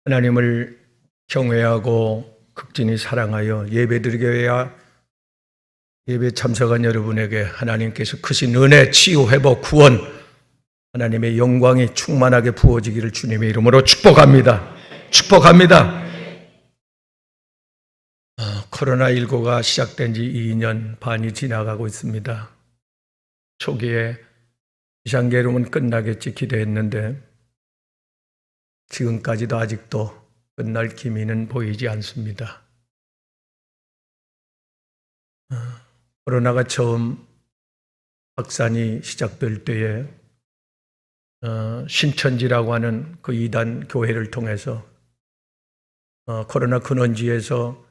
하나님을 경외하고 극진히 사랑하여 예배드리게 해야 예배 참석한 여러분에게 하나님께서 크신 은혜, 치유, 회복, 구원, 하나님의 영광이 충만하게 부어지기를 주님의 이름으로 축복합니다. 축복합니다. 코로나19가 시작된 지 2년 반이 지나가고 있습니다. 초기에 비상계lum은 끝나겠지 기대했는데 지금까지도 아직도 끝날 기미는 보이지 않습니다. 코로나가 처음 확산이 시작될 때에 신천지라고 하는 그 이단 교회를 통해서 코로나 근원지에서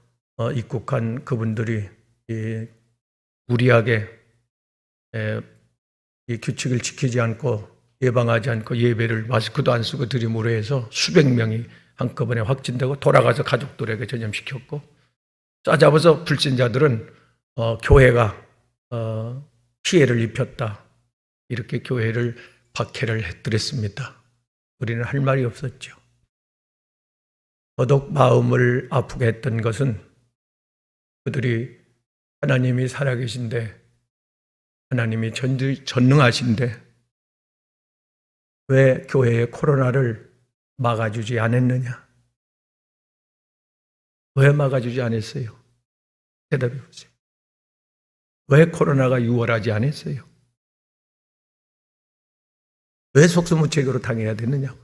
입국한 그분들이 무리하게 이 규칙을 지키지 않고 예방하지 않고 예배를 마스크도 안 쓰고 드림으로 해서 수백 명이 한꺼번에 확진되고 돌아가서 가족들에게 전염시켰고, 짜잡아서 불신자들은 교회가 피해를 입혔다, 이렇게 교회를 박해를 했더랬습니다. 우리는 할 말이 없었죠. 더더욱 마음을 아프게 했던 것은 그들이 하나님이 살아계신데, 하나님이 전능하신데 왜 교회의 코로나를 막아주지 않았느냐? 왜 막아주지 않았어요? 대답해 보세요. 왜 코로나가 유월하지 않았어요? 왜 속수무책으로 당해야 되느냐고.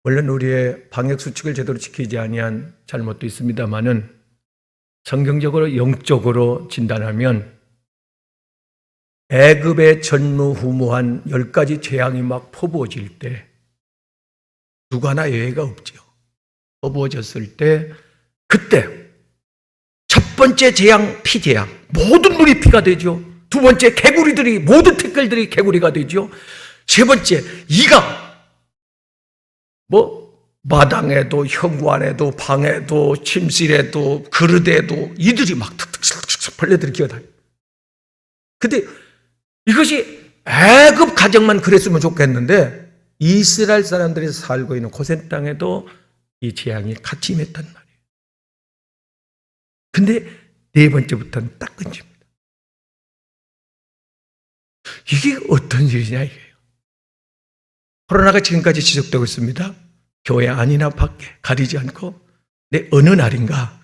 물론 우리의 방역수칙을 제대로 지키지 아니한 잘못도 있습니다마는 성경적으로 영적으로 진단하면 애굽의 전무후무한 10가지 재앙이 막 퍼부어질 때 누구 하나 예외가 없죠. 퍼부어졌을 때 그때 첫 번째 재앙, 피재앙, 모든 물이 피가 되죠. 두 번째, 개구리들이, 모든 티끌들이 개구리가 되죠. 세 번째, 이가 마당에도 현관에도 방에도 침실에도 그릇에도 이들이 막 툭툭 벌레들이 기어다녀요. 근데 이것이 애굽 가정만 그랬으면 좋겠는데 이스라엘 사람들이 살고 있는 고센 땅에도 이 재앙이 같이 임했단 말이에요. 근데 네 번째부터는 딱 끊깁니다. 이게 어떤 일이냐 이게요. 코로나가 지금까지 지속되고 있습니다. 교회 안이나 밖에 가리지 않고, 내 어느 날인가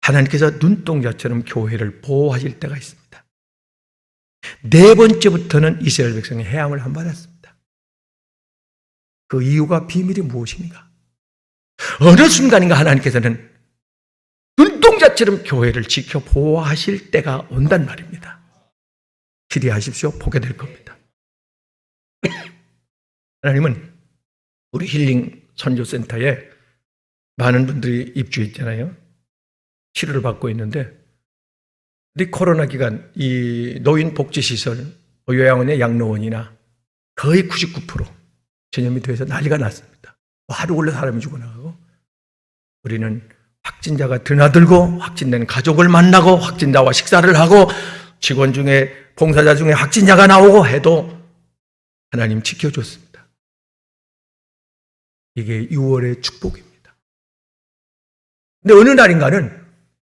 하나님께서 눈동자처럼 교회를 보호하실 때가 있습니다. 네 번째부터는 이스라엘 백성이 해함을 안 받았습니다. 그 이유가, 비밀이 무엇인가? 어느 순간인가 하나님께서는 눈동자처럼 교회를 지켜 보호하실 때가 온단 말입니다. 기대하십시오. 보게 될 겁니다. 하나님은 우리 힐링 선교센터에 많은 분들이 입주했잖아요. 치료를 받고 있는데, 이 코로나 기간 이 노인 복지시설, 요양원의 양로원이나 거의 99% 전염이 돼서 난리가 났습니다. 하루 걸려 사람이 죽어나가고, 우리는 확진자가 드나들고 확진된 가족을 만나고 확진자와 식사를 하고 직원 중에, 봉사자 중에 확진자가 나오고 해도 하나님 지켜줬습니다. 이게 6월의 축복입니다. 근데 어느 날인가는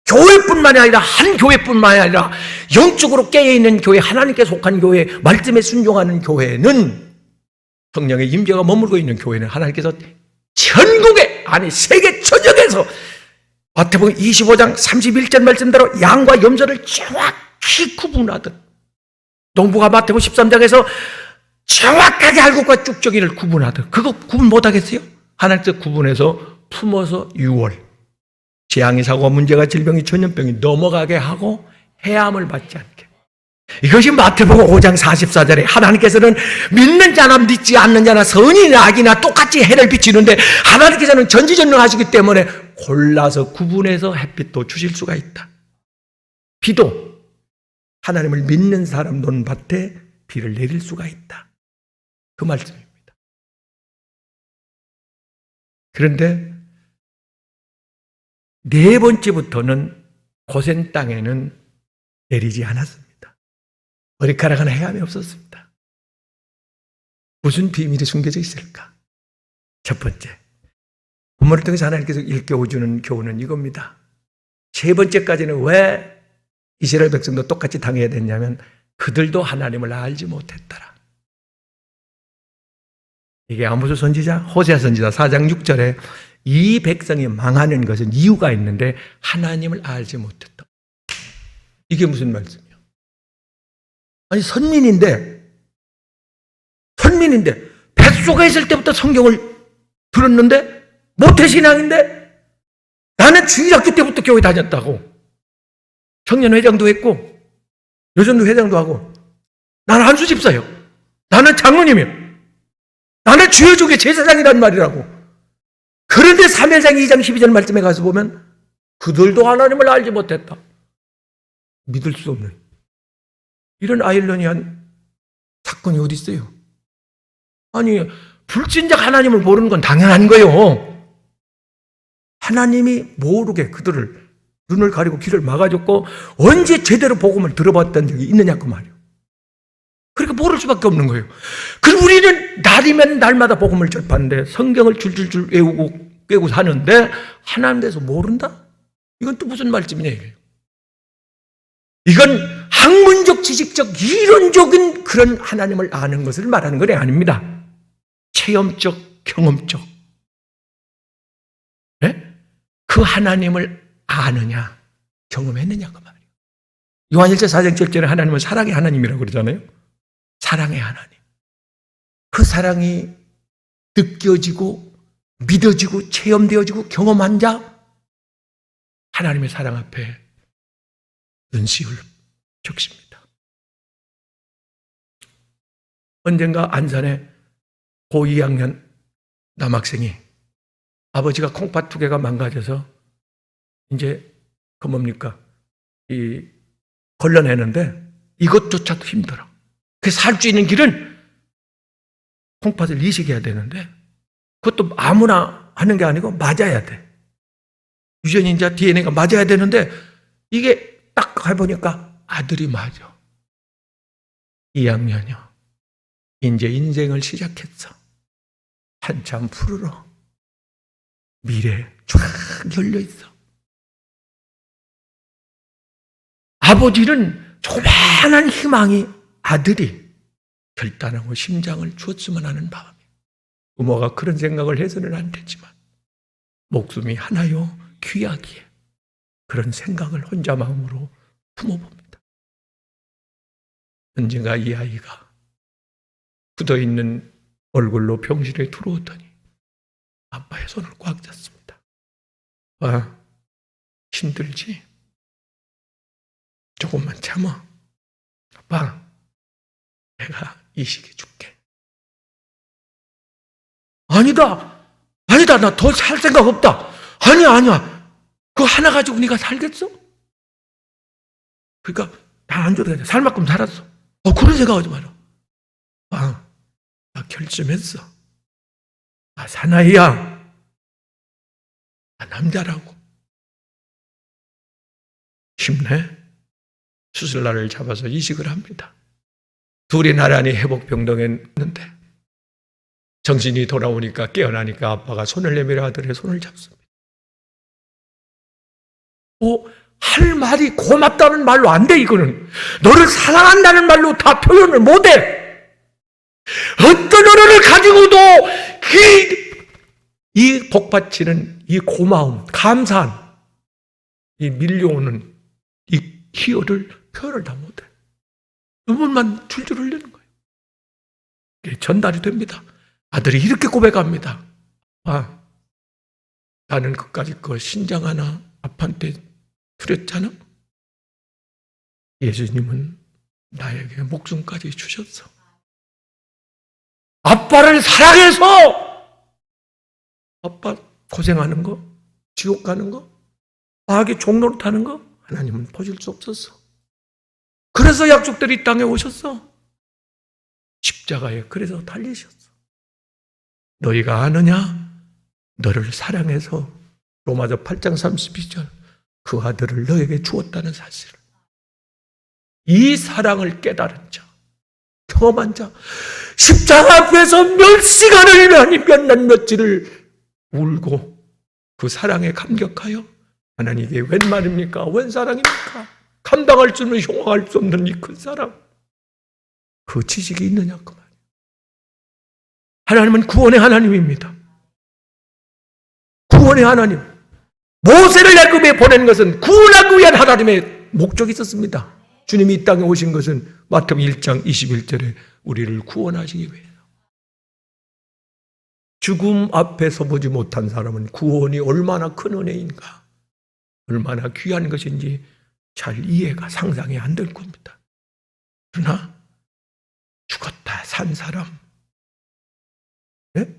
교회뿐만이 아니라, 한 교회뿐만이 아니라 영적으로 깨어있는 교회, 하나님께 속한 교회, 말씀에 순종하는 교회는, 성령의 임재가 머물고 있는 교회는 하나님께서 전국에, 아니 세계 전역에서 마태복음 25장 31절 말씀대로 양과 염소를 정확히 구분하듯, 농부가 마태복음 13장에서 정확하게 알곡과 쭉저기를 구분하듯, 그거 구분 못하겠어요? 하나님께서 구분해서 품어서 6월 재앙이, 사고가, 문제가, 질병이, 전염병이 넘어가게 하고 해함을 받지 않게. 이것이 마태복음 5장 44절에 하나님께서는 믿는 자나 믿지 않는 자나 선이나 악이나 똑같이 해를 비치는데, 하나님께서는 전지전능하시기 때문에 골라서 구분해서 햇빛도 주실 수가 있다. 비도 하나님을 믿는 사람 논밭에 비를 내릴 수가 있다. 그 말씀입니다. 그런데 네 번째부터는 고센 땅에는 내리지 않았습니다. 머리카락 하나 해함이 없었습니다. 무슨 비밀이 숨겨져 있을까? 첫 번째, 본문을 통해서 하나님께서 일깨워주는 교훈은 이겁니다. 세 번째까지는 왜 이스라엘 백성도 똑같이 당해야 됐냐면 그들도 하나님을 알지 못했더라. 이게 아모스 선지자, 호세아 선지자 4장 6절에 이 백성이 망하는 것은 이유가 있는데 하나님을 알지 못했다. 이게 무슨 말씀이에요? 아니 선민인데 뱃속에 있을 때부터 성경을 들었는데 모태신앙인데 나는 주일학교 때부터 교회 다녔다고 청년회장도 했고 요즘도 회장도 하고 나는 한수 집사요. 나는 장로님이요. 나는 주여족의 제사장이란 말이라고. 그런데 사무엘상 2장 12절 말씀에 가서 보면 그들도 하나님을 알지 못했다. 믿을 수 없는 이런 아이러니한 사건이 어디 있어요? 아니 불신자 하나님을 모르는 건 당연한 거예요. 하나님이 모르게 그들을 눈을 가리고 귀를 막아줬고 언제 제대로 복음을 들어봤던 적이 있느냐고 말이에요. 그러니까 모를 수밖에 없는 거예요. 그럼 우리는 날이면 날마다 복음을 접하는데 성경을 줄줄줄 외우고 사는데 하나님 대해서 모른다? 이건 또 무슨 말씀이냐 이거예요. 이건 학문적, 지식적, 이론적인 그런 하나님을 아는 것을 말하는 건 아닙니다. 체험적, 경험적. 네? 그 하나님을 아느냐, 경험했느냐가 말이에요. 요한 1서 4장 7절에 하나님은 사랑의 하나님이라고 그러잖아요. 사랑의 하나님. 그 사랑이 느껴지고 믿어지고 체험되어지고 경험한 자 하나님의 사랑 앞에 은시울 적십니다. 언젠가 안산에 고 2학년 남학생이 아버지가 콩팥 2개가 망가져서 이제 그 뭡니까? 걸러내는데 이것조차도 힘들어. 그래서 살 수 있는 길은 콩팥을 이식해야 되는데 그것도 아무나 하는 게 아니고 맞아야 돼. 유전인자 DNA가 맞아야 되는데 이게 딱 해보니까 아들이 맞아. 2학년이요. 이제 인생을 시작했어. 한참 푸르러. 미래 쫙 열려있어. 아버지는 조만한 희망이 아들이 결단하고 심장을 주었으면 하는 마음이에요. 부모가 그런 생각을 해서는 안 되지만 목숨이 하나요 귀하기에 그런 생각을 혼자 마음으로 품어봅니다. 언젠가 이 아이가 굳어있는 얼굴로 병실에 들어오더니 아빠의 손을 꽉 잡습니다. 아빠 힘들지? 조금만 참아. 아빠 내가 이식해 줄게. 아니다 나 더 살 생각 없다. 아니야 그거 하나 가지고 네가 살겠어? 그러니까 다 안 줘도 되냐. 살 만큼 살았어. 그런 생각하지 마라. 나 결심했어. 나 사나이야. 나 남자라고. 힘내. 수술날을 잡아서 이식을 합니다. 둘이 나란히 회복병동했는데 정신이 돌아오니까 깨어나니까 아빠가 손을 내밀어 아들의 손을 잡습니다. 할 말이 고맙다는 말로 안 돼. 이거는 너를 사랑한다는 말로 다 표현을 못해. 어떤 언어를 가지고도 이 복받치는 이 고마움, 감사한 이 밀려오는 이 희열을 표현을 다 못해. 눈물만 줄줄 흘리는 거예요. 이게 전달이 됩니다. 아들이 이렇게 고백합니다. 나는 그까짓 거 신장 하나 아빠한테 드렸잖아. 예수님은 나에게 목숨까지 주셨어. 아빠를 사랑해서 아빠 고생하는 거, 지옥 가는 거, 마귀 종로로 타는 거 하나님은 보실 수 없었어. 그래서 약속들이 이 땅에 오셨어. 십자가에 그래서 달리셨어. 너희가 아느냐? 너를 사랑해서 로마서 8장 32절 그 아들을 너에게 주었다는 사실을. 이 사랑을 깨달은 자, 경험한 자, 십자가 앞에서 몇 시간을 아니 몇 날 며칠을 울고 그 사랑에 감격하여 하나님 이게 웬 말입니까? 웬 사랑입니까? 감당할 수 없는 형용할 수 없는 이 큰 사랑, 그 지식이 있느냐 그 말이에요. 하나님은 구원의 하나님입니다. 구원의 하나님. 모세를 애굽에 보낸 것은 구원하기 위한 하나님의 목적이 있었습니다. 주님이 이 땅에 오신 것은 마태복음 1장 21절에 우리를 구원하시기 위해서. 죽음 앞에 서보지 못한 사람은 구원이 얼마나 큰 은혜인가, 얼마나 귀한 것인지 잘 이해가 상상이 안 될 겁니다. 그러나 죽었다 산 사람, 네?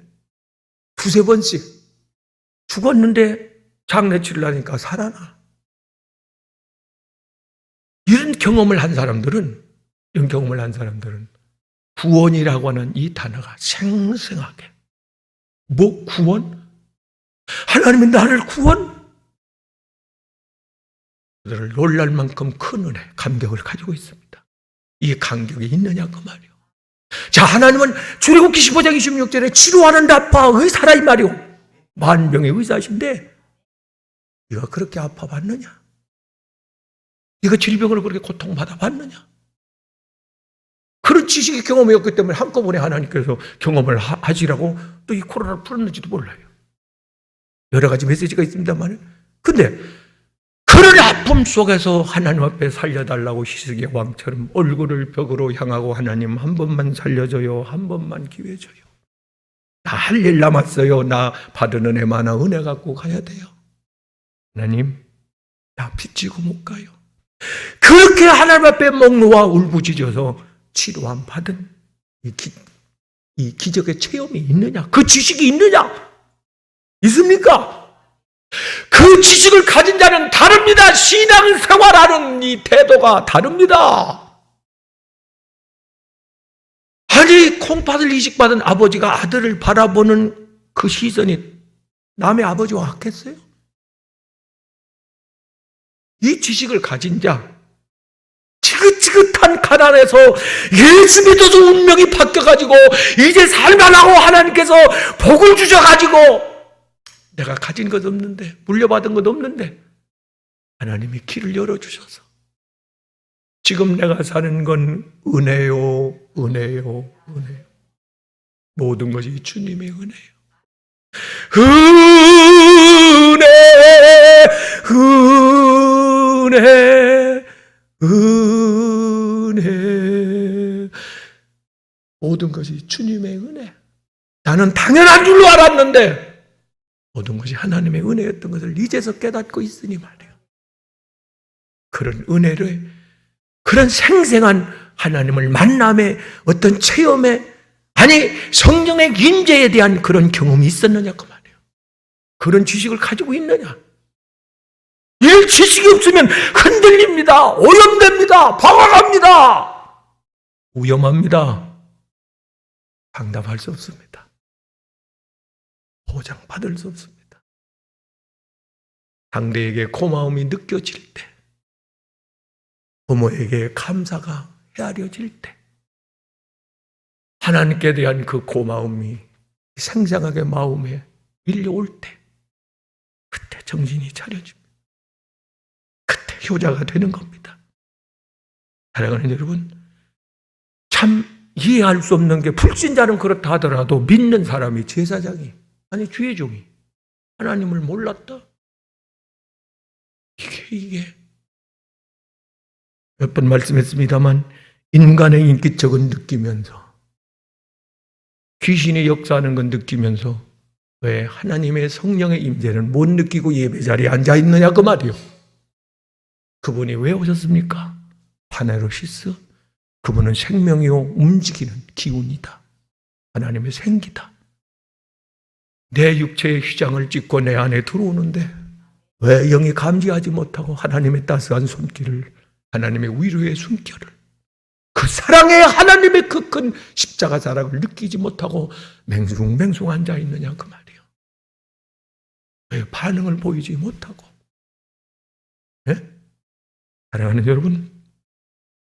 두세 번씩 죽었는데 장례치를 하니까 살아나. 이런 경험을 한 사람들은 구원이라고 하는 이 단어가 생생하게, 뭐 구원? 하나님이 나를 구원? 그들을 놀랄 만큼 큰 은혜, 감격을 가지고 있습니다. 이 감격이 있느냐 그 말이요. 자, 하나님은 출애굽기 15장 26절에 치료하는 아파 의사라 이 말이요. 만병의 의사신데 네가 그렇게 아파봤느냐? 네가 질병으로 그렇게 고통받아 봤느냐? 그런 지식이 경험이 없기 때문에 한꺼번에 하나님께서 경험을 하시라고 또 이 코로나를 풀었는지도 몰라요. 여러 가지 메시지가 있습니다만, 근데 그런 아픔 속에서 하나님 앞에 살려달라고 희석의 왕처럼 얼굴을 벽으로 향하고 하나님 한 번만 살려줘요, 한 번만 기회 줘요. 나 할 일 남았어요. 나 받은 은혜 많아, 은혜 갖고 가야 돼요. 하나님, 나 빚지고 못 가요. 그렇게 하나님 앞에 목 놓아 울부짖어서 치료함 받은 이 기적의 체험이 있느냐? 그 지식이 있느냐? 있습니까? 그 지식을 가진 자는 다릅니다. 신앙생활하는 이 태도가 다릅니다. 아니, 콩팥을 이식받은 아버지가 아들을 바라보는 그 시선이 남의 아버지와 같겠어요? 이 지식을 가진 자, 지긋지긋한 가난에서 예수 믿어서 운명이 바뀌어가지고 이제 살만하고 하나님께서 복을 주셔가지고 내가 가진 것 없는데, 물려받은 것 없는데 하나님이 길을 열어주셔서 지금 내가 사는 건 은혜요, 은혜요, 은혜요. 모든 것이 주님의 은혜요. 은혜, 은혜, 은혜. 모든 것이 주님의 은혜. 나는 당연한 줄로 알았는데 모든 것이 하나님의 은혜였던 것을 이제서 깨닫고 있으니 말이에요. 그런 은혜를, 그런 생생한 하나님을 만남의 어떤 체험에, 아니 성령의 임재에 대한 그런 경험이 있었느냐 그 말이에요. 그런 지식을 가지고 있느냐. 이 지식이 없으면 흔들립니다. 오염됩니다. 방황합니다. 위험합니다. 상담할 수 없습니다. 보장받을 수 없습니다. 상대에게 고마움이 느껴질 때, 부모에게 감사가 헤아려질 때, 하나님께 대한 그 고마움이 생생하게 마음에 밀려올 때, 그때 정신이 차려집니다. 그때 효자가 되는 겁니다. 사랑하는 여러분, 참 이해할 수 없는 게, 불신자는 그렇다 하더라도 믿는 사람이, 제사장이, 아니 주의 종이 하나님을 몰랐다? 이게 몇 번 말씀했습니다만, 인간의 인기척은 느끼면서, 귀신이 역사하는 건 느끼면서 왜 하나님의 성령의 임재는 못 느끼고 예배 자리에 앉아 있느냐 그 말이요. 그분이 왜 오셨습니까? 파네로시스. 그분은 생명이요 움직이는 기운이다. 하나님의 생기다. 내 육체의 휘장을 찢고 내 안에 들어오는데 왜 영이 감지하지 못하고 하나님의 따스한 손길을, 하나님의 위로의 숨결을, 그 사랑의 하나님의 그 큰 십자가 사랑을 느끼지 못하고 맹숭맹숭 앉아 있느냐 그 말이에요. 왜 반응을 보이지 못하고? 네? 사랑하는 여러분,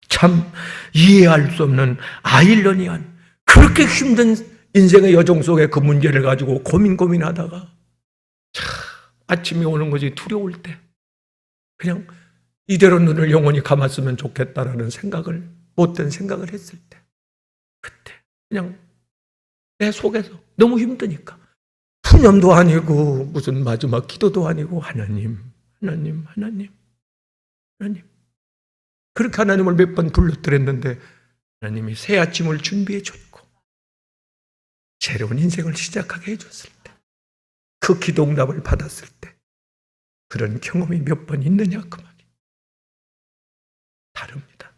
참 이해할 수 없는 아이러니한, 그렇게 힘든 인생의 여정 속에 그 문제를 가지고 고민하다가 참 아침이 오는 거지 두려울 때 그냥 이대로 눈을 영원히 감았으면 좋겠다라는 생각을, 못된 생각을 했을 때, 그때 그냥 내 속에서 너무 힘드니까 푸념도 아니고 무슨 마지막 기도도 아니고 하나님 그렇게 하나님을 몇 번 불러드렸는데 하나님이 새 아침을 준비해 줬고 새로운 인생을 시작하게 해줬을 때, 그 기도 응답을 받았을 때 그런 경험이 몇 번 있느냐 그 말이에요. 다릅니다.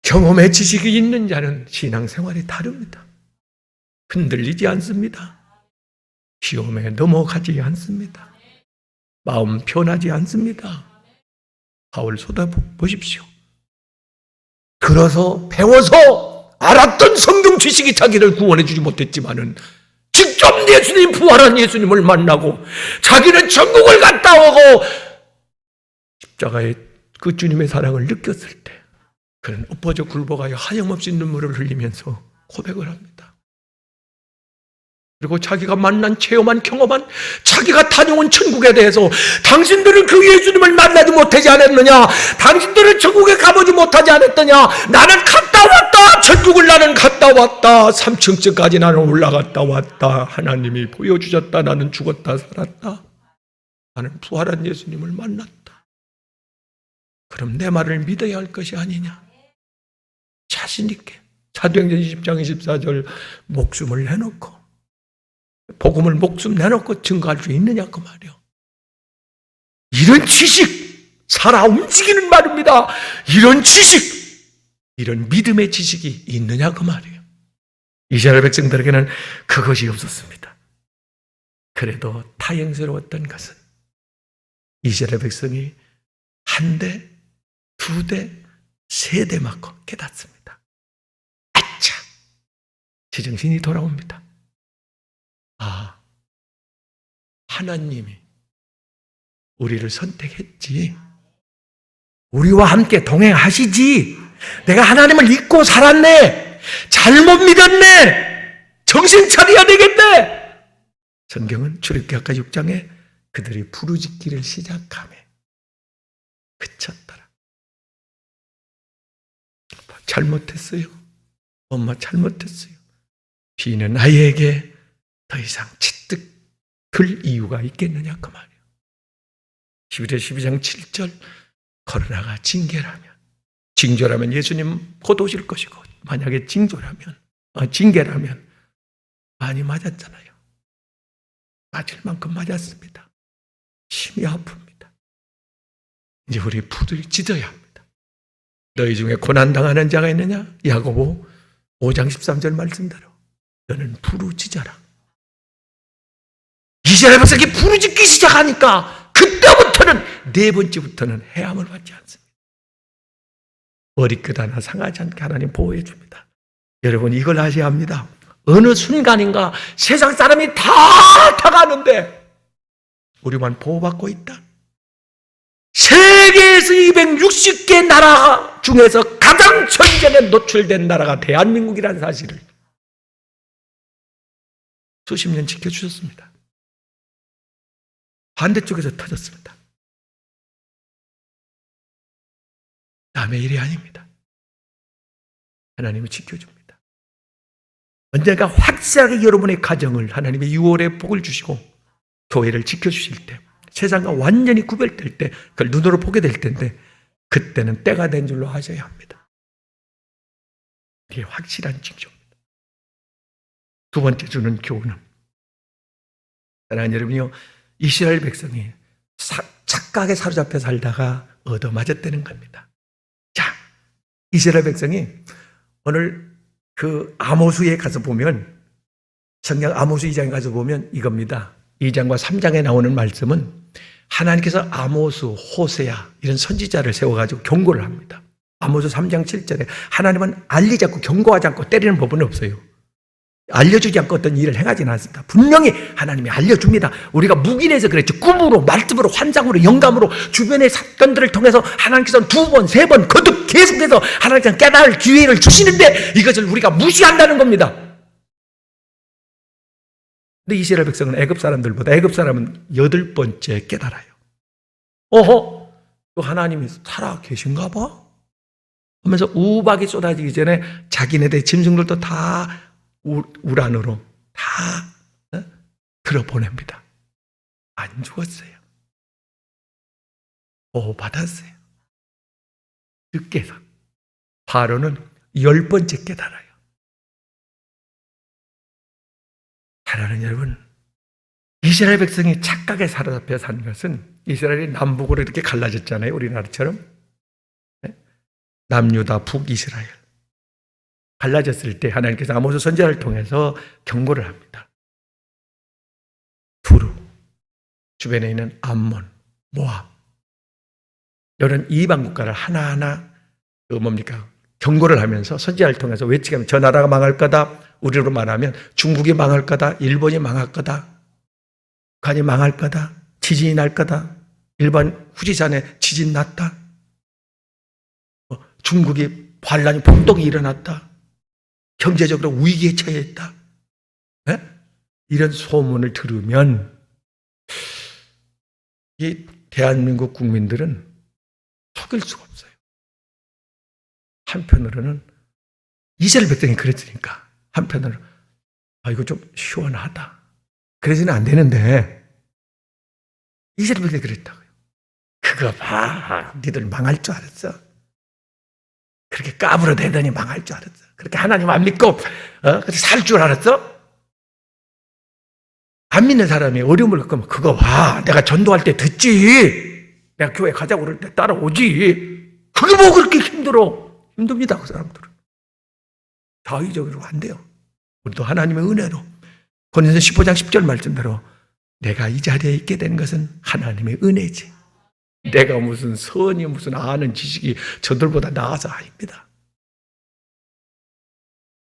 경험의 지식이 있는 자는 신앙생활이 다릅니다. 흔들리지 않습니다. 시험에 넘어가지 않습니다. 마음 편하지 않습니다. 바울 쏟아보십시오. 그래서 배워서 알았던 성경 지식이 자기를 구원해 주지 못했지만은 직접 예수님, 부활한 예수님을 만나고 자기는 천국을 갔다 오고 십자가의 그 주님의 사랑을 느꼈을 때 그는 엎어져 굴복하여 하염없이 눈물을 흘리면서 고백을 합니다. 그리고 자기가 만난, 체험한, 경험한, 자기가 다녀온 천국에 대해서 당신들은 그 예수님을 만나지 못하지 않았느냐? 당신들은 천국에 가보지 못하지 않았더냐? 나는 갔다 왔다. 천국을 나는 갔다 왔다. 3층까지 나는 올라갔다 왔다. 하나님이 보여주셨다. 나는 죽었다 살았다. 나는 부활한 예수님을 만났다. 그럼 내 말을 믿어야 할 것이 아니냐? 자신 있게 사도행전 20장 24절 목숨을 내놓고 복음을 목숨 내놓고 증거할 수 있느냐 그 말이요. 이런 지식, 살아 움직이는 말입니다. 이런 지식, 이런 믿음의 지식이 있느냐 그 말이에요. 이스라엘 백성들에게는 그것이 없었습니다. 그래도 다행스러웠던 것은 이스라엘 백성이 한 대, 두 대, 세 대 맞고 깨닫습니다. 아차! 제정신이 돌아옵니다. 아, 하나님이 우리를 선택했지. 우리와 함께 동행하시지. 내가 하나님을 믿고 살았네. 잘못 믿었네. 정신 차려야 되겠네. 성경은 출애굽기 6장에 그들이 부르짖기를 시작하며 그쳤더라. 잘못했어요. 엄마 잘못했어요. 비는 아이에게 더 이상 채뜩 들 이유가 있겠느냐 그 말이에요. 11회 12장 7절 그러나가 징조라면 예수님 곧 오실 것이고 만약에 징계라면 많이 맞았잖아요. 맞을 만큼 맞았습니다. 심히 아픕니다. 이제 우리 부르짖어야 합니다. 너희 중에 고난당하는 자가 있느냐? 야고보 5장 13절 말씀대로 너는 부르짖어라. 이스라엘 백성이 부르짖기 시작하니까 그때부터는, 네 번째부터는 해함을 받지 않습니다. 머리끝 하나 상하지 않게 하나님 보호해 줍니다. 여러분 이걸 아셔야 합니다. 어느 순간인가 세상 사람이 다 가는데 우리만 보호받고 있다. 세계에서 260개 나라 중에서 가장 전쟁에 노출된 나라가 대한민국이라는 사실을 수십 년 지켜주셨습니다. 반대쪽에서 터졌습니다. 남의 일이 아닙니다. 하나님이 지켜줍니다. 언젠가 확실하게 여러분의 가정을 하나님의 6월의 복을 주시고 교회를 지켜주실 때, 세상과 완전히 구별될 때, 그걸 눈으로 보게 될 텐데 그때는 때가 된 줄로 아셔야 합니다. 이게 확실한 징조입니다. 두 번째 주는 교훈은, 사랑하는 여러분이요, 이스라엘 백성이 착각에 사로잡혀 살다가 얻어맞았다는 겁니다. 자, 이스라엘 백성이 오늘 그 아모스에 가서 보면, 성경 아모스 2장에 가서 보면 이겁니다. 2장과 3장에 나오는 말씀은 하나님께서 아모스, 호세아 이런 선지자를 세워가지고 경고를 합니다. 아모스 3장 7절에 하나님은 알리지 않고 경고하지 않고 때리는 법은 없어요. 알려주지 않고 어떤 일을 행하지는 않습니다. 분명히 하나님이 알려줍니다. 우리가 묵인해서 그랬죠. 꿈으로, 말씀으로, 환상으로, 영감으로 주변의 사건들을 통해서 하나님께서는 두 번, 세 번 거듭 계속해서 하나님께서 깨달을 기회를 주시는데 이것을 우리가 무시한다는 겁니다. 근데 이스라엘 백성은 애굽 사람들보다 애굽 사람은 8번째 깨달아요. 어허, 또 하나님이 살아 계신가 봐? 하면서 우박이 쏟아지기 전에 자기네들 짐승들도 다 울 안으로 다 들어보냅니다. 안 죽었어요. 보호받았어요. 늦게서. 바로는 10번째 깨달아요. 사랑하는 여러분, 이스라엘 백성이 착각에 사로잡혀 산 것은 이스라엘이 남북으로 이렇게 갈라졌잖아요. 우리나라처럼. 남유다, 북이스라엘. 갈라졌을 때 하나님께서 아모스 선지자를 통해서 경고를 합니다. 두루, 주변에 있는 암몬, 모압, 이런 이방 국가를 하나하나 경고를 하면서 선지자를 통해서 외치게 하면 저 나라가 망할 거다. 우리로 말하면 중국이 망할 거다. 일본이 망할 거다. 북한이 망할 거다. 지진이 날 거다. 일본 후지산에 지진 났다. 중국이 반란이 폭동이 일어났다. 경제적으로 위기에 처했다. 네? 이런 소문을 들으면 이 대한민국 국민들은 속일 수가 없어요. 한편으로는 이스라엘 백성이 그랬으니까 한편으로는 이거 좀 시원하다. 그래서는 안 되는데 이스라엘 백성이 그랬다고요. 그거 봐. 니들 망할 줄 알았어. 그렇게 까불어대더니 망할 줄 알았어. 그렇게 하나님 안 믿고 그렇게 살 줄 알았어? 안 믿는 사람이 어려움을 겪으면 그거 봐. 내가 전도할 때 듣지. 내가 교회 가자고 그럴 때 따라오지. 그게 뭐 그렇게 힘들어. 힘듭니다. 그 사람들은. 자의적으로 안 돼요. 우리도 하나님의 은혜로 고린도서 15장 10절 말씀대로 내가 이 자리에 있게 된 것은 하나님의 은혜지. 내가 무슨 선이 무슨 아는 지식이 저들보다 나아서 아닙니다.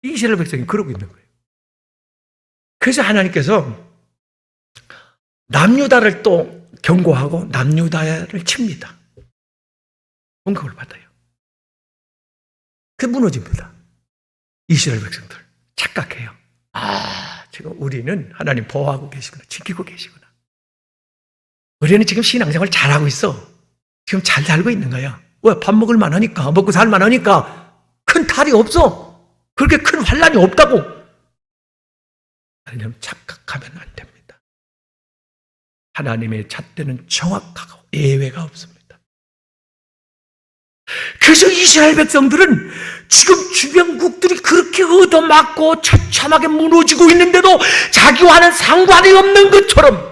이스라엘 백성이 그러고 있는 거예요. 그래서 하나님께서 남유다를 또 경고하고 남유다를 칩니다. 공격을 받아요. 그 무너집니다. 이스라엘 백성들 착각해요. 지금 우리는 하나님 보호하고 계시구나. 지키고 계시구나. 우리는 지금 신앙생활 잘하고 있어. 지금 잘 살고 있는 거야. 왜? 밥 먹을 만하니까, 먹고 살 만하니까 큰 탈이 없어. 그렇게 큰 환란이 없다고. 하나님 착각하면 안 됩니다. 하나님의 잣대는 정확하고 예외가 없습니다. 그래서 이스라엘 백성들은 지금 주변국들이 그렇게 얻어맞고 처참하게 무너지고 있는데도 자기와는 상관이 없는 것처럼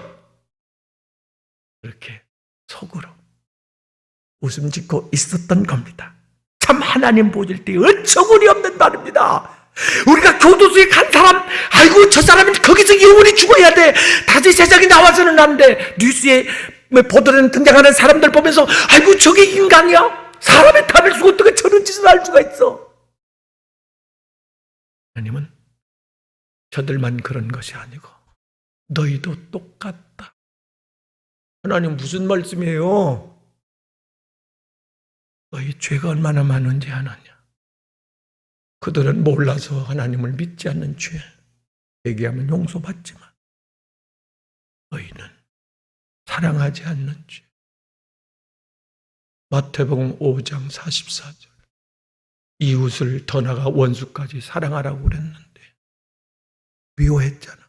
그렇게 속으로 웃음 짓고 있었던 겁니다. 참 하나님 보실 때 어처구니 없는 말입니다. 우리가 교도소에 간 사람, 아이고 저 사람은 거기서 영원히 죽어야 돼. 다시 세상에 나와서는 안 돼. 뉴스에 보도에 등장하는 사람들 보면서 아이고 저게 인간이야? 사람의 탈을 쓰고 어떻게 저런 짓을 할 수가 있어? 하나님은 저들만 그런 것이 아니고 너희도 똑같다. 하나님 무슨 말씀이에요? 너희 죄가 얼마나 많은지 아느냐? 그들은 몰라서 하나님을 믿지 않는 죄, 얘기하면 용서받지만 너희는 사랑하지 않는 죄. 마태복음 5장 44절 이웃을 더 나아가 원수까지 사랑하라고 그랬는데 미워했잖아.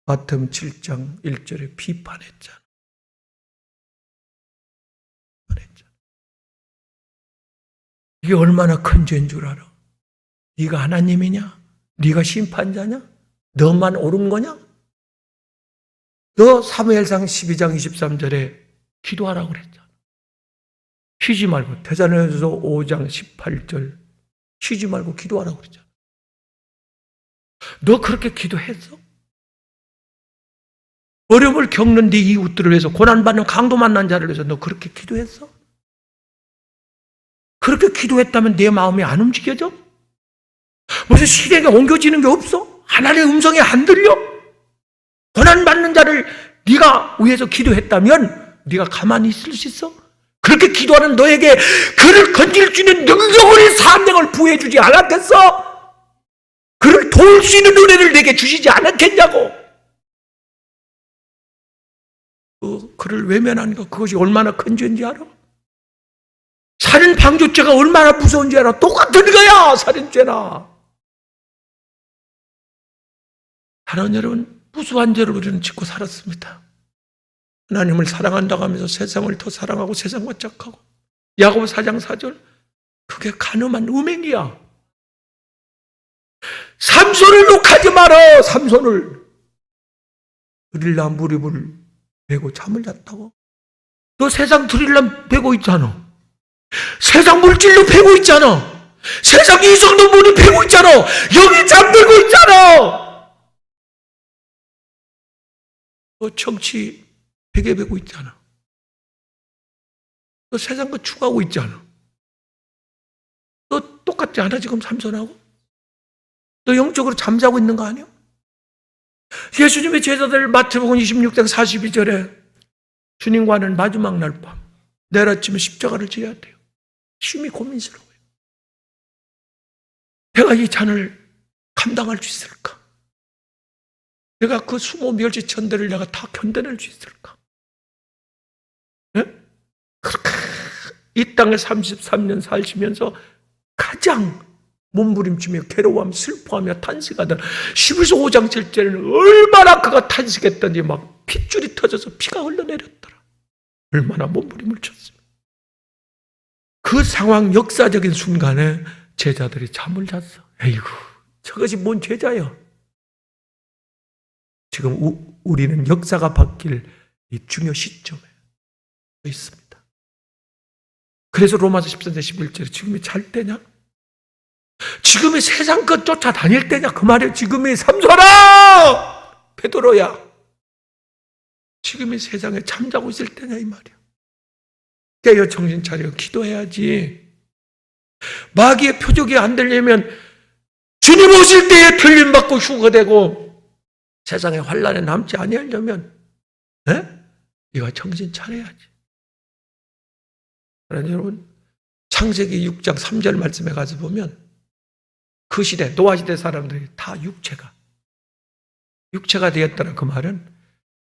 마태복음 7장 1절에 비판했잖아. 이게 얼마나 큰 죄인 줄 알아? 네가 하나님이냐? 네가 심판자냐? 너만 옳은 거냐? 너 사무엘상 12장 23절에 기도하라고 그랬잖아. 쉬지 말고. 데살로니가서 5장 18절 쉬지 말고 기도하라고 그랬잖아. 너 그렇게 기도했어? 어려움을 겪는 네 이웃들을 위해서, 고난받는 강도 만난 자를 위해서 너 그렇게 기도했어? 그렇게 기도했다면 내 마음이 안 움직여져? 무슨 시대가 옮겨지는 게 없어? 하나님의 음성이 안 들려? 고난받는 자를 네가 위해서 기도했다면 네가 가만히 있을 수 있어? 그렇게 기도하는 너에게 그를 건질 수 있는 능력을, 사명을 부여해 주지 않았겠어? 그를 도울 수 있는 은혜를 내게 주시지 않았겠냐고? 그를 외면한 것, 그것이 얼마나 큰 죄인지 알아? 살인 방조죄가 얼마나 무서운지 알아? 똑같은 거야, 살인죄나. 사랑하는 여러분, 무수한 죄를 우리는 짓고 살았습니다. 하나님을 사랑한다고 하면서 세상을 더 사랑하고 세상과 짝하고. 야고보 4장 4절, 그게 간음한 음행이야. 삼손을 욕하지 마라. 삼손을 드릴라 무립을 베고 잠을 잤다고. 너 세상 드릴라 베고 있잖아. 세상 물질로 베고 있잖아. 세상 이성도 문이 베고 있잖아. 여기 잠들고 있잖아. 너 정치 베개 베고 있잖아. 너 세상 거 추구하고 있잖아. 너 똑같지 않아 지금 삼손하고? 너 영적으로 잠자고 있는 거 아니야? 예수님의 제자들 마태복음 26장 42절에 주님과는 마지막 날 밤 내일 아침에 십자가를 져야 돼요. 심히 고민스러워요. 내가 이 잔을 감당할 수 있을까? 내가 그 수모 멸시천대를 내가 다 견뎌낼 수 있을까? 네? 그렇게 이 땅에 33년 사시면서 가장 몸부림치며 괴로워하며 슬퍼하며 탄식하던 히브리서 5장 7절에는 얼마나 그가 탄식했더니 막 핏줄이 터져서 피가 흘러내렸더라. 얼마나 몸부림을 쳤어요. 그 상황 역사적인 순간에 제자들이 잠을 잤어. 에이구, 저것이 뭔 제자야. 지금 우리는 역사가 바뀔 이 중요 시점에 있습니다. 그래서 로마서 14장 11절에 지금이 잘 때냐? 지금이 세상 것 쫓아다닐 때냐? 그 말이야. 지금이 삼손아! 베드로야. 지금이 세상에 잠자고 있을 때냐? 이 말이야. 깨어 정신 차려 기도해야지. 마귀의 표적이 안 되려면 주님 오실 때에 틀림받고 휴거되고 세상에 환란에 남지 아니하려면 네가 정신 차려야지. 그러나 여러분, 창세기 6장 3절 말씀에 가서 보면 그 시대, 노아시대 사람들이 다 육체가 되었다는 그 말은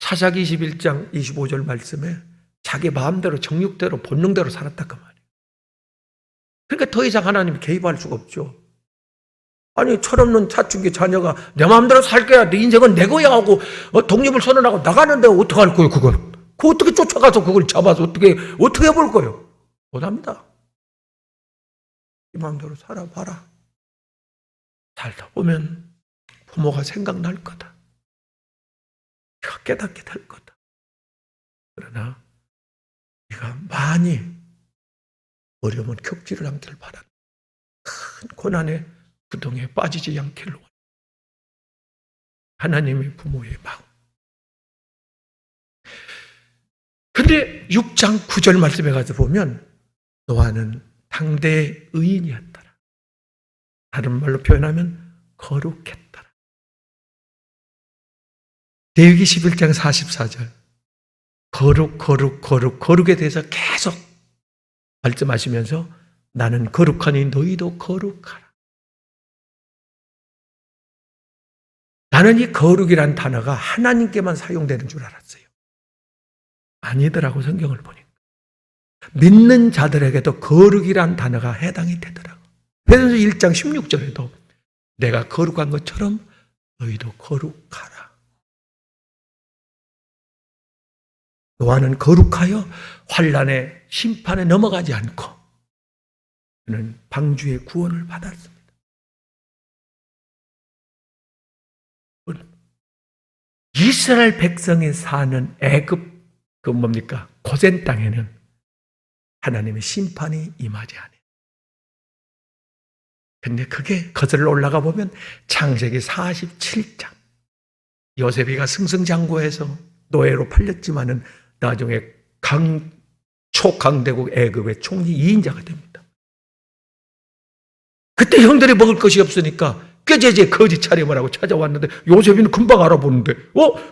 사사기 21장 25절 말씀에 자기 마음대로 정욕대로 본능대로 살았다 그 말이에요. 그러니까 더 이상 하나님이 개입할 수가 없죠. 아니 철없는 사춘기 자녀가 내 마음대로 살 거야, 내 인생은 내 거야 하고 독립을 선언하고 나가는데 어떻게 할 거예요 그걸? 그 어떻게 쫓아가서 그걸 잡아서 어떻게 해볼 거예요? 못합니다. 이 마음대로 살아봐라. 살다 보면 부모가 생각날 거다. 깨닫게 될 거다. 그러나 네가 많이 어려움은 겪지를 않기를 바란다. 큰 고난의 구덩이에 빠지지 않기를 원한다. 하나님의 부모의 마음. 근데 6장 9절 말씀에 가서 보면 노아는 당대의 의인이었더라. 다른 말로 표현하면 거룩했더라. 레위기 11장 44절 거룩에 대해서 계속 말씀하시면서 나는 거룩하니 너희도 거룩하라. 나는 이 거룩이란 단어가 하나님께만 사용되는 줄 알았어요. 아니더라고, 성경을 보니까. 믿는 자들에게도 거룩이란 단어가 해당이 되더라고. 그래서 1장 16절에도 내가 거룩한 것처럼 너희도 거룩하라. 노아는 거룩하여 환난의 심판에 넘어가지 않고 그는 방주의 구원을 받았습니다. 이스라엘 백성이 사는 애굽 그 뭡니까? 고센 땅에는 하나님의 심판이 임하지 않아요. 근데 그게 거슬러 올라가 보면 창세기 47장 요셉이가 승승장구해서 노예로 팔렸지만은 나중에 초강대국 애굽의 총리 2인자가 됩니다. 그때 형들이 먹을 것이 없으니까 꾀제제 거짓 차림을 하고 찾아왔는데 요셉이는 금방 알아보는데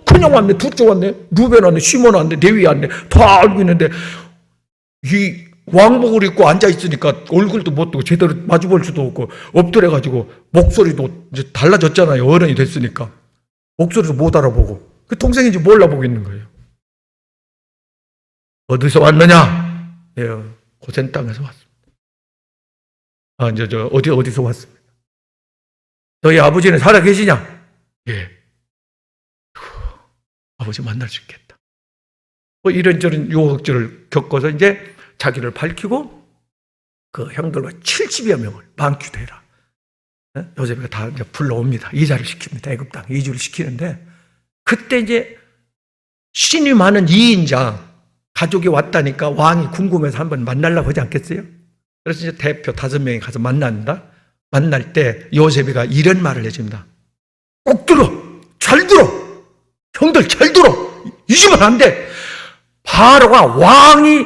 그냥 왔네, 둘째 왔네, 루벤 왔네, 시몬 왔네, 레위 왔네, 다 알고 있는데 이 왕복을 입고 앉아있으니까 얼굴도 못 보고 제대로 마주볼 수도 없고 엎드려가지고 목소리도 이제 달라졌잖아요. 어른이 됐으니까 목소리도 못 알아보고 그 동생인지 몰라보고 있는 거예요. 어디서 왔느냐? 예, 고센 땅에서 왔습니다. 어디서 왔습니다. 너희 아버지는 살아 계시냐? 예. 아버지 만날 수 있겠다. 뭐 이런저런 유혹들을 겪어서 이제 자기를 밝히고 그 형들과 70여 명을 방귀되라. 요셉이가 다 이제 불러옵니다. 이자를 시킵니다. 애굽 땅 이주를 시키는데 그때 이제 신이 많은 2인자 가족이 왔다니까 왕이 궁금해서 한번 만나려고 하지 않겠어요? 그래서 이제 대표 5명이 가서 만난다. 만날 때 요셉이가 이런 말을 해줍니다. 꼭 들어! 잘 들어! 형들 잘 들어! 잊으면 안 돼! 바로가 왕이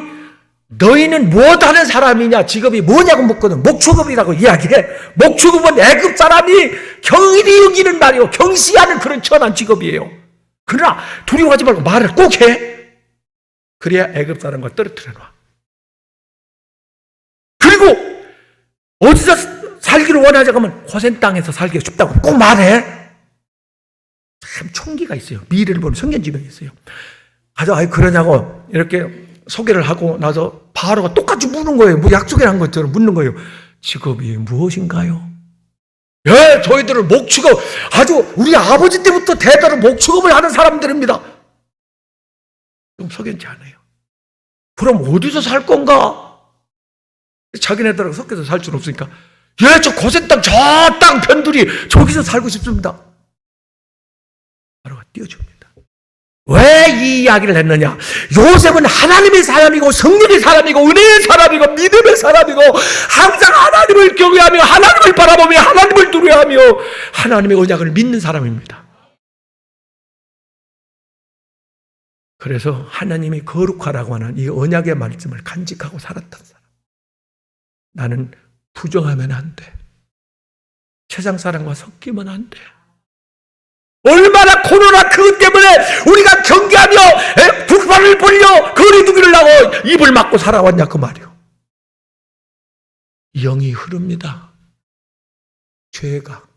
너희는 무엇하는 사람이냐? 직업이 뭐냐고 묻거든. 목축업이라고 이야기해. 목축업은 애굽 사람이 경일이 여기는 말이요. 경시하는 그런 천한 직업이에요. 그러나 두려워하지 말고 말을 꼭 해. 그래야 애굽 사람과 떨어뜨려 놔. 그리고 어디서 살기를 원하자 하면 고센 땅에서 살기가 쉽다고 꼭 말해. 참 총기가 있어요. 미래를 보는 성견지명이 있어요. 가서 그러냐고 이렇게 소개를 하고 나서 바로가 똑같이 묻는 거예요. 뭐 약속을 한 것처럼 묻는 거예요. 직업이 무엇인가요? 예, 저희들은 목축업, 아주 우리 아버지 때부터 대대로 목축업을 하는 사람들입니다. 좀 석연치 않아요. 그럼 어디서 살 건가? 자기네들하고 섞여서 살 수는 없으니까 예, 저 고센 땅, 저 땅 편들이 저기서 살고 싶습니다. 바로가 띄워줍니다. 왜 이 이야기를 했느냐? 요셉은 하나님의 사람이고 성령의 사람이고 은혜의 사람이고 믿음의 사람이고 항상 하나님을 경외하며 하나님을 바라보며 하나님을 두려워하며 하나님의 언약을 믿는 사람입니다. 그래서 하나님이 거룩하라고 하는 이 언약의 말씀을 간직하고 살았던 사람. 나는 부정하면 안 돼. 세상 사람과 섞이면 안 돼. 얼마나 코로나 그것 때문에 우리가 경계하며 북발을 벌려 거리두기를 하고 입을 막고 살아왔냐 그 말이요. 영이 흐릅니다. 죄가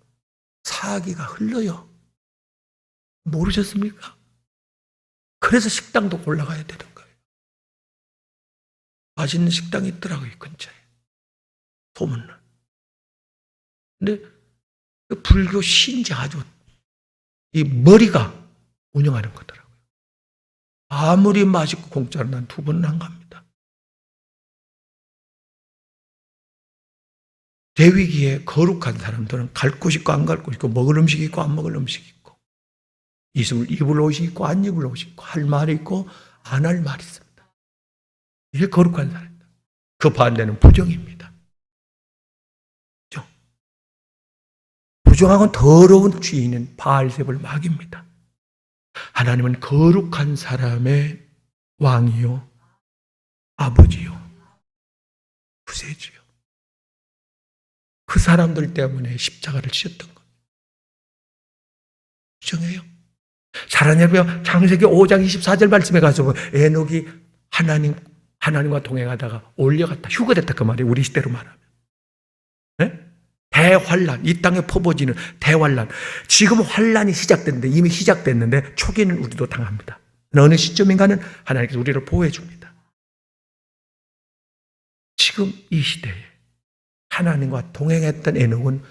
사기가 흘러요. 모르셨습니까? 그래서 식당도 올라가야 되는 거예요. 맛있는 식당이 있더라고요, 이 근처에. 소문은. 근데 그 불교 신자 아주 이 머리가 운영하는 거더라고요. 아무리 맛있고 공짜로 난 2번은 안 갑니다. 대위기에 거룩한 사람들은 갈 곳 있고 안 갈 곳 있고 먹을 음식이 있고 안 먹을 음식이 있고 입을 옷이 있고 안 입을 옷이 있고 할 말이 있고 안 할 말이 있습니다. 이게 거룩한 사람입니다. 그 반대는 부정입니다. 부정. 부정하고 더러운 주인은 바알셉을 막입니다. 하나님은 거룩한 사람의 왕이요 아버지요 구세주요. 그 사람들 때문에 십자가를 지었던 겁니다. 부정해요. 사랑하며 창세기 5장 24절 말씀에 가서 에녹이 하나님과 동행하다가 올려갔다. 휴거됐다 그 말이에요. 우리 시대로 말하면. 네? 대환란, 이 땅에 퍼부어지는 대환란. 지금 환란이 시작됐는데 이미 시작됐는데 초기는 우리도 당합니다. 어느 시점인가는 하나님께서 우리를 보호해 줍니다. 지금 이 시대에 하나님과 동행했던 에녹은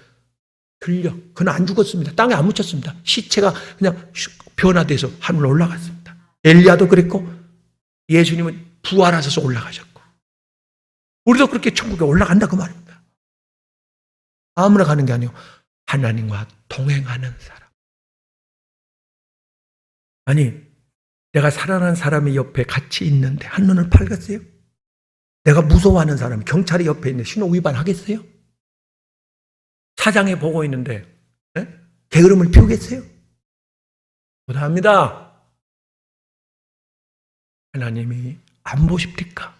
그는 안 죽었습니다. 땅에 안 묻혔습니다. 시체가 그냥 변화돼서 하늘로 올라갔습니다. 엘리야도 그랬고 예수님은 부활하셔서 올라가셨고 우리도 그렇게 천국에 올라간다 그 말입니다. 아무나 가는 게 아니고 하나님과 동행하는 사람. 아니 내가 사랑하는 사람이 옆에 같이 있는데 한눈을 팔겠어요? 내가 무서워하는 사람이 경찰이 옆에 있는데 신호 위반하겠어요? 사장이 보고 있는데 게으름을 피우겠어요? 못합니다. 하나님이 안 보십니까?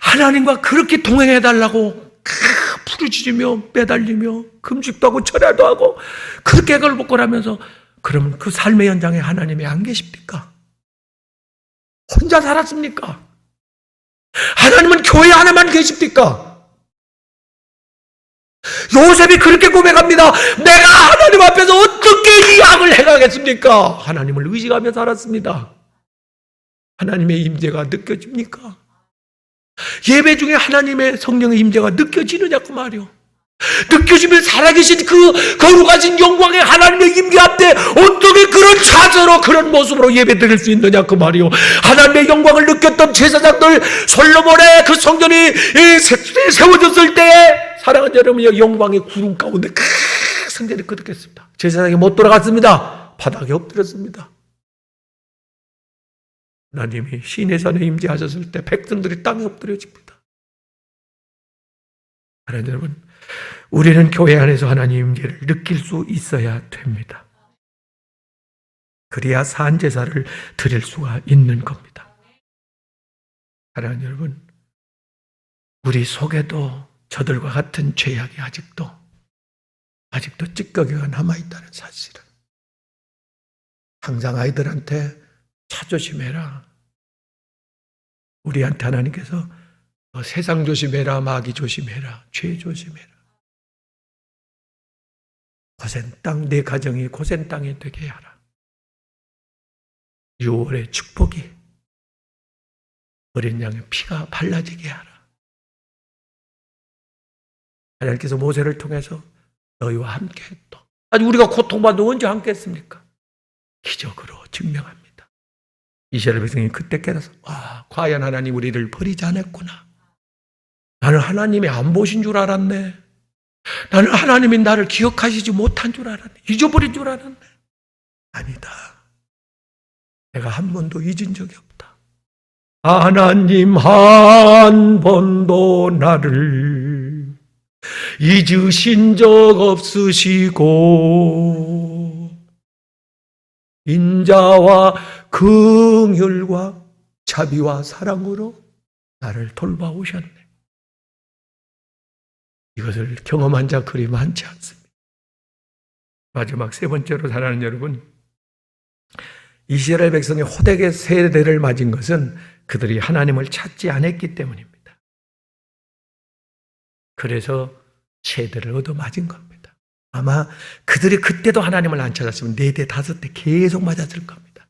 하나님과 그렇게 동행해달라고 부르짖으며 매달리며 금식도 하고 철야도 하고 그렇게 걸복걸하면서 그러면 그 삶의 현장에 하나님이 안 계십니까? 혼자 살았습니까? 하나님은 교회 하나만 계십니까? 요셉이 그렇게 고백합니다. 내가 하나님 앞에서 어떻게 이 악을 행하겠습니까? 하나님을 의지하며 살았습니다. 하나님의 임재가 느껴집니까? 예배 중에 하나님의 성령의 임재가 느껴지느냐 그 말이요. 느껴지면 살아계신 그 거룩하신 영광의 하나님의 임재 앞에 어떻게 그런 자세로 그런 모습으로 예배 드릴 수 있느냐 그 말이요. 하나님의 영광을 느꼈던 제사장들 솔로몬의 그 성전이 세워졌을 때에 사랑하는 여러분, 영광의 구름 가운데 성전이 거듭했습니다. 제사장이 못 돌아갔습니다. 바닥에 엎드렸습니다. 하나님이 시내산에 임재하셨을 때 백성들이 땅에 엎드려집니다. 하나님 여러분, 우리는 교회 안에서 하나님 임재를 느낄 수 있어야 됩니다. 그래야 산제사를 드릴 수가 있는 겁니다. 사랑하는 여러분, 우리 속에도 저들과 같은 죄악이 아직도 찌꺼기가 남아있다는 사실을 항상 아이들한테 차 조심해라. 우리한테 하나님께서 세상 조심해라, 마귀 조심해라, 죄 조심해라. 고센 땅, 내 가정이 고센 땅이 되게 하라. 6월의 축복이 어린 양의 피가 발라지게 하라. 하나님께서 모세를 통해서 너희와 함께 했다. 아니 우리가 고통받도 언제 함께 했습니까? 기적으로 증명합니다. 이스라엘 백성이 그때 깨달아서 과연 하나님 우리를 버리지 않았구나. 나는 하나님이 안 보신 줄 알았네. 나는 하나님이 나를 기억하시지 못한 줄 알았네. 잊어버린 줄 알았네. 아니다. 내가 한 번도 잊은 적이 없다. 하나님 한 번도 나를 잊으신 적 없으시고 인자와 긍휼과 자비와 사랑으로 나를 돌봐오셨네. 이것을 경험한 자 그리 많지 않습니다. 마지막 세 번째로 사랑하는 여러분, 이스라엘 백성이 호되게 세대를 맞은 것은 그들이 하나님을 찾지 않았기 때문입니다. 그래서 세대를 얻어맞은 겁니다. 아마 그들이 그때도 하나님을 안 찾았으면 4대, 5대 계속 맞았을 겁니다.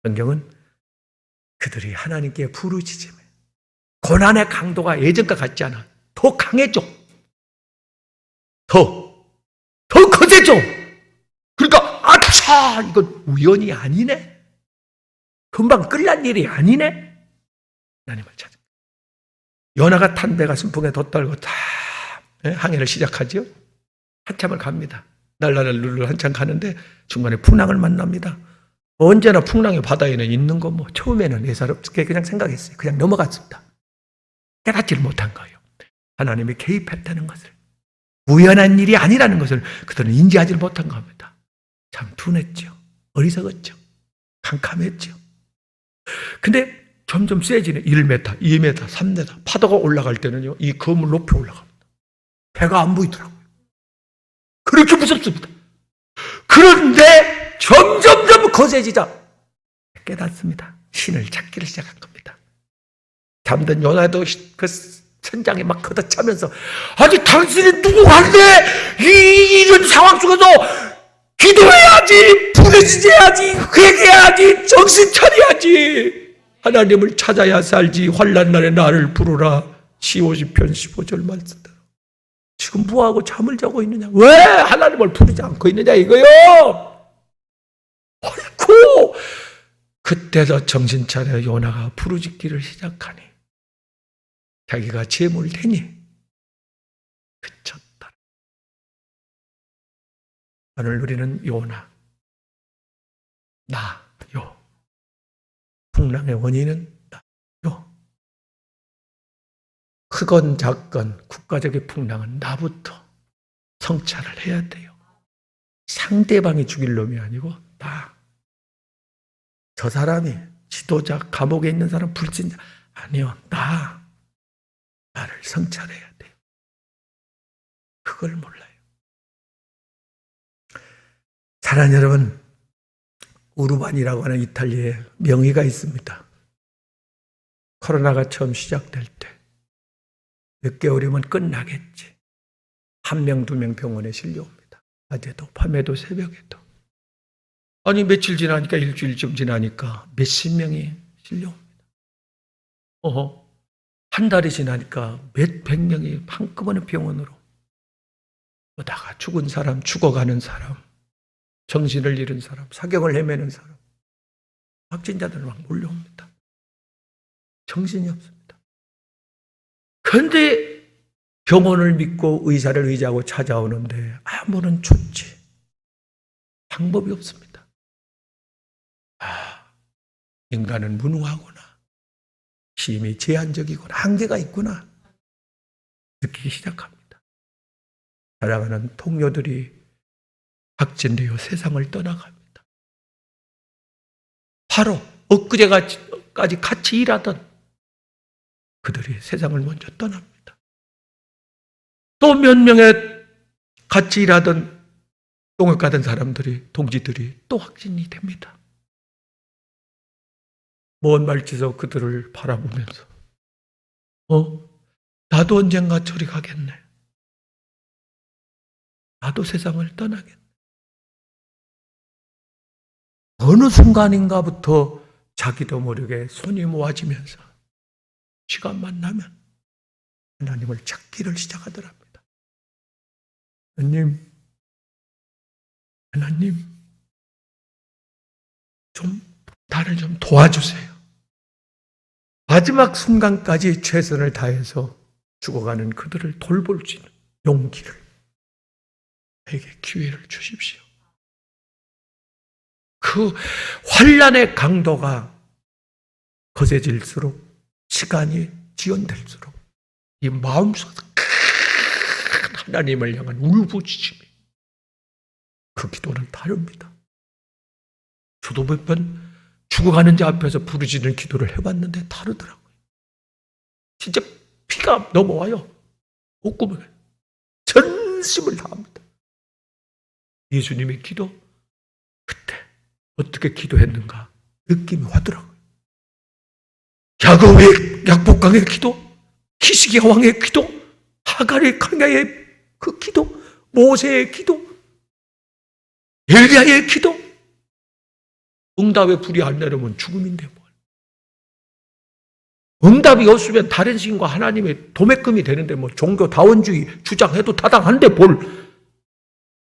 성경은 그들이 하나님께 부르짖음에 고난의 강도가 예전과 같지 않아. 더 강해져. 더 거세져. 그러니까 아차, 이건 우연이 아니네. 금방 끝난 일이 아니네. 하나님을 찾은. 요나가 탄 배가 순풍에 돛달고 다 항해를 시작하죠. 한참을 갑니다. 날라를 한참 가는데 중간에 풍랑을 만납니다. 언제나 풍랑이 바다에는 있는 거 뭐 처음에는 예사롭게 그냥 생각했어요. 그냥 넘어갔습니다. 깨닫지를 못한 거예요. 하나님이 개입했다는 것을, 우연한 일이 아니라는 것을 그들은 인지하지 못한 겁니다. 참 둔했죠. 어리석었죠. 캄캄했죠. 근데 점점 세지네. 1m, 2m, 3m. 파도가 올라갈 때는요, 이 검을 높이 올라갑니다. 배가 안 보이더라고요. 그렇게 무섭습니다. 그런데 점점 거세지자 깨닫습니다. 신을 찾기를 시작한 겁니다. 잠든 요나도 그 천장에 막 걷어차면서, 아니 당신이 누구한데 이런 상황 속에서 기도해야지, 부르짖어야지, 회개해야지, 정신 차려야지, 하나님을 찾아야 살지, 환난 날에 나를 부르라. 시오시편 15절 말씀대로. 지금 뭐하고 잠을 자고 있느냐? 왜 하나님을 부르지 않고 있느냐 이거요. 옳고 그때도 정신 차려 요나가 부르짖기를 시작하니 자기가 재물 되니 그쳤다. 오늘 우리는 요나, 나요. 풍랑의 원인은 나요. 크건 작건 국가적인 풍랑은 나부터 성찰을 해야 돼요. 상대방이 죽일 놈이 아니고 나. 저 사람이 지도자, 감옥에 있는 사람, 불신자 아니요. 나를 성찰해야 돼요. 그걸 몰라요. 사랑하는 여러분, 우르반이라고 하는 이탈리아에 명의가 있습니다. 코로나가 처음 시작될 때 몇 개월이면 끝나겠지. 1명, 2명 병원에 실려옵니다. 낮에도 밤에도 새벽에도. 아니 며칠 지나니까 일주일쯤 지나니까 몇십 명이 실려옵니다. 한 달이 지나니까 몇백 명이 한꺼번에 병원으로 오다가 죽은 사람, 죽어가는 사람, 정신을 잃은 사람, 사경을 헤매는 사람, 확진자들 막 몰려옵니다. 정신이 없습니다. 그런데 병원을 믿고 의사를 의지하고 찾아오는데 아무런 조치, 방법이 없습니다. 인간은 무능하구나. 힘이 제한적이구나. 한계가 있구나. 느끼기 시작합니다. 사랑하는 동료들이 확진되어 세상을 떠나갑니다. 바로 엊그제까지 같이 일하던 그들이 세상을 먼저 떠납니다. 또 몇 명의 같이 일하던 용역 가던 사람들이, 동지들이 또 확진이 됩니다. 먼 말지서 그들을 바라보면서 나도 언젠가 저리 가겠네. 나도 세상을 떠나겠네. 어느 순간인가부터 자기도 모르게 손이 모아지면서 시간만 나면 하나님을 찾기를 시작하더랍니다. 하나님, 나를 좀 도와주세요. 마지막 순간까지 최선을 다해서 죽어가는 그들을 돌볼 수 있는 용기를, 나에게 기회를 주십시오. 그 환난의 강도가 거세질수록, 시간이 지연될수록 이 마음속에서 큰 하나님을 향한 울부짖음이, 그 기도는 다릅니다. 저도 몇 번 죽어가는 자 앞에서 부르짖는 기도를 해봤는데 다르더라고요. 진짜 피가 넘어와요. 옷구멍에 전심을 다합니다. 예수님의 기도, 그때 어떻게 기도했는가 느낌이 와더라고요. 야곱의 약복강의 기도, 히스기야 왕의 기도, 하갈의 강야의 그 기도, 모세의 기도, 엘리야의 기도. 응답에 불이 안 내려면 죽음인데 뭘. 응답이 없으면 다른 신과 하나님의 도매금이 되는데 뭐 종교다원주의 주장해도 타당한데 뭘.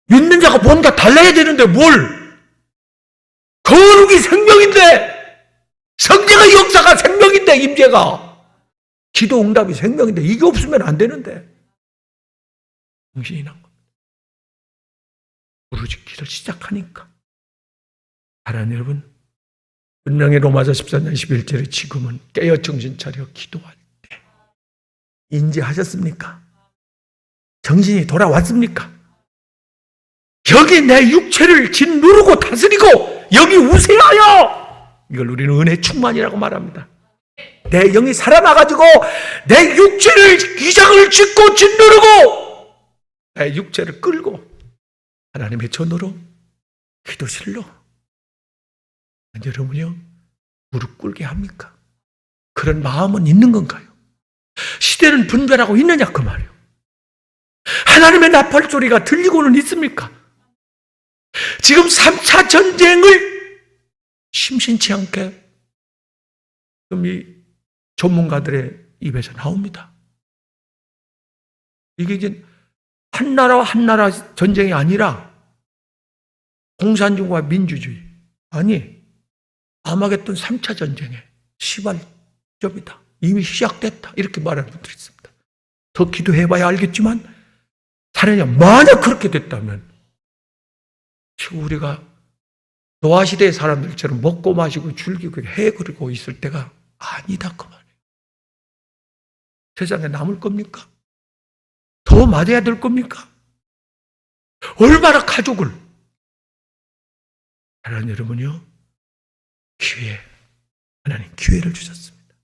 믿는 자가 뭔가 달라야 되는데 뭘. 거룩이 생명인데, 성령의 역사가 생명인데, 임재가 기도 응답이 생명인데 이게 없으면 안 되는데 정신이 난 겁니다. 부르짖기를 시작하니까. 사랑하는 여러분, 분명히 로마서 14장 11절에 지금은 깨어 정신 차려 기도할 때 인지하셨습니까? 정신이 돌아왔습니까? 여기 내 육체를 짓누르고 다스리고 여기 우세하여, 이걸 우리는 은혜 충만이라고 말합니다. 내 영이 살아나가지고 내 육체를, 기장을 짓고 짓누르고 내 육체를 끌고 하나님의 전으로 기도실로 여러분이요, 무릎 꿇게 합니까? 그런 마음은 있는 건가요? 시대는 분별하고 있느냐 그 말이에요. 하나님의 나팔 소리가 들리고는 있습니까? 지금 3차 전쟁을 심심치 않게 지금 이 전문가들의 입에서 나옵니다. 이게 이제 한 나라와 한 나라 전쟁이 아니라 공산주의와 민주주의, 아니 아마겟돈 3차 전쟁의 시발점이다. 이미 시작됐다. 이렇게 말하는 분들이 있습니다. 더 기도해봐야 알겠지만, 사례는 만약 그렇게 됐다면 지금 우리가 노아시대의 사람들처럼 먹고 마시고 즐기고 해그리고 있을 때가 아니다 그 말이에요. 세상에 남을 겁니까? 더 맞아야 될 겁니까? 얼마나 가족을. 사랑하는 여러분이요, 하나님 기회를 주셨습니다.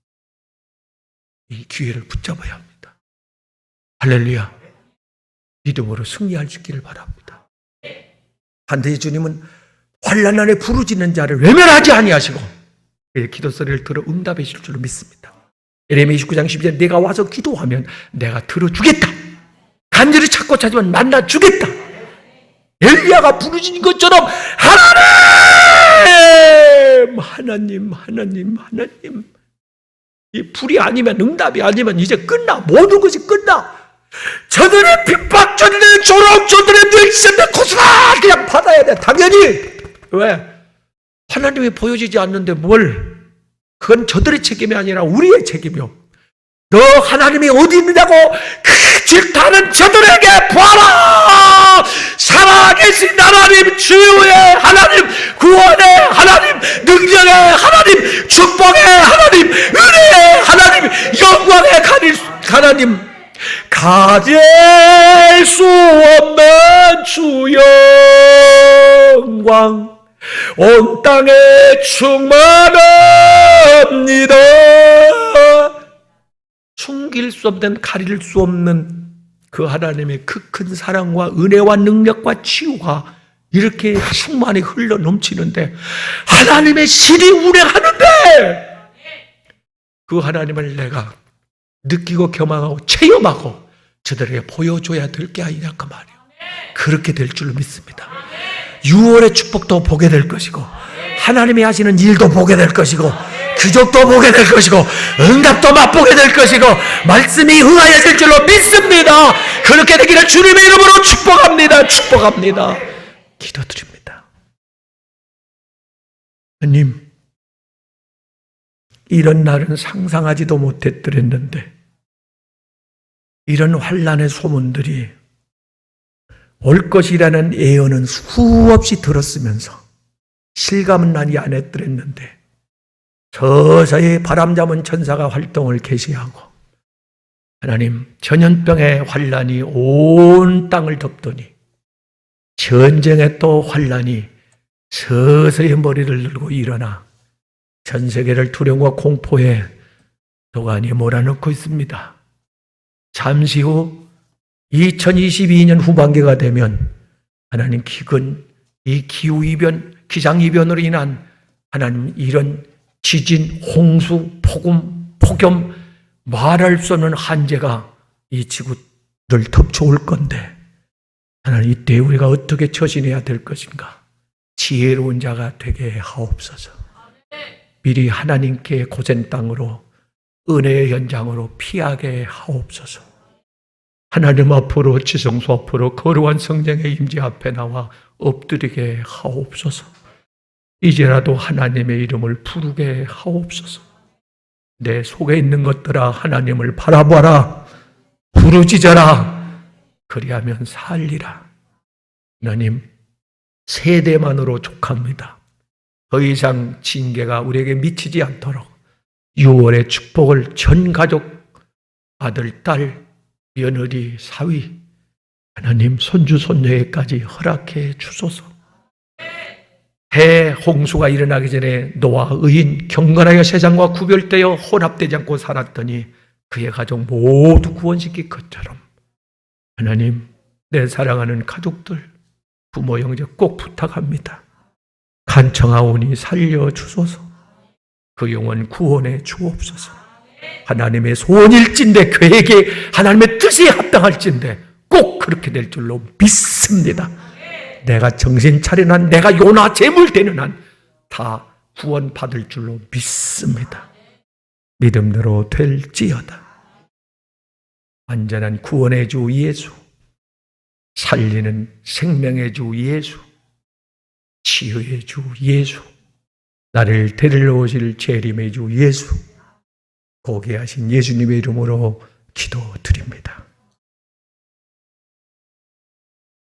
이 기회를 붙잡아야 합니다. 할렐루야. 믿음으로 승리할 수 있기를 바랍니다. 반드시 주님은 환난 안에 부르짖는 자를 외면하지 아니하시고 그의 기도 소리를 들어 응답해 주실 줄로 믿습니다. 예레미야 29장 12절에 내가 와서 기도하면 내가 들어주겠다. 간절히 찾고 찾으면 만나주겠다. 엘리야가 부르짖은 것처럼 하나님! 하나님, 하나님, 하나님. 이 불이 아니면, 응답이 아니면 이제 끝나. 모든 것이 끝나. 저들의 핍박, 저들의 조롱, 저들의 멸시를 고스란히 그냥 받아야 돼. 당연히. 왜? 하나님이 보여지지 않는데 뭘? 그건 저들의 책임이 아니라 우리의 책임이요. 너 하나님이 어디 있느냐고 그 질타하는 저들에게 보아라! 살아계신 하나님, 주의 하나님, 구원의 하나님, 능력의 하나님, 축복의 하나님, 은혜의 하나님, 영광의 하나님, 가질 수 없는 주 영광 온 땅에 충만합니다. 숨길 수 없는, 가릴 수 없는 그 하나님의 그 큰 사랑과 은혜와 능력과 치유가 이렇게 충만히 흘러 넘치는데 하나님의 신이 운행하는데 그 하나님을 내가 느끼고 경험하고 체험하고 저들에게 보여줘야 될 게 아니냐 그 말이에요. 그렇게 될 줄로 믿습니다. 6월의 축복도 보게 될 것이고 하나님이 하시는 일도 보게 될 것이고 기적도 보게 될 것이고 응답도 맛보게 될 것이고 말씀이 응하여질 줄로 믿습니다. 그렇게 되기를 주님의 이름으로 축복합니다. 축복합니다. 기도드립니다. 하나님, 이런 날은 상상하지도 못했더랬는데 이런 환난의 소문들이 올 것이라는 예언은 수없이 들었으면서 실감은 나지 않았더랬는데 서서히 바람 잡은 천사가 활동을 개시하고 하나님, 전염병의 환난이 온 땅을 덮더니 전쟁의 또 환난이 서서히 머리를 들고 일어나 전 세계를 두려움과 공포에 도가니 몰아넣고 있습니다. 잠시 후 2022년 후반기가 되면 하나님, 이 기후이변, 기상이변으로 인한 하나님 이런 지진, 홍수, 폭음, 폭염, 말할 수 없는 한재가 이 지구를 덮쳐올 건데 하나님, 이때 우리가 어떻게 처신해야 될 것인가? 지혜로운 자가 되게 하옵소서. 미리 하나님께 고센 땅으로 은혜의 현장으로 피하게 하옵소서. 하나님 앞으로, 지성소 앞으로 거룩한 성령의 임재 앞에 나와 엎드리게 하옵소서. 이제라도 하나님의 이름을 부르게 하옵소서. 내 속에 있는 것들아 하나님을 바라봐라. 부르짖어라. 그리하면 살리라. 하나님, 세대만으로 족합니다. 더 이상 징계가 우리에게 미치지 않도록 6월의 축복을 전 가족, 아들, 딸, 며느리, 사위, 하나님 손주, 손녀에까지 허락해 주소서. 해 홍수가 일어나기 전에 노아 의인 경건하게 세상과 구별되어 혼합되지 않고 살았더니 그의 가족 모두 구원시킨 것처럼 하나님, 내 사랑하는 가족들, 부모, 형제 꼭 부탁합니다. 간청하오니 살려주소서. 그 영혼 구원해 주옵소서. 하나님의 소원일진데 계획이 하나님의 뜻이 합당할진데 꼭 그렇게 될 줄로 믿습니다. 내가 정신 차리는 한, 내가 요나 재물 되는 한 다 구원 받을 줄로 믿습니다. 믿음대로 될지어다. 완전한 구원의 주 예수, 살리는 생명의 주 예수, 치유의 주 예수, 나를 데리러 오실 재림의 주 예수, 고귀하신 예수님의 이름으로 기도드립니다.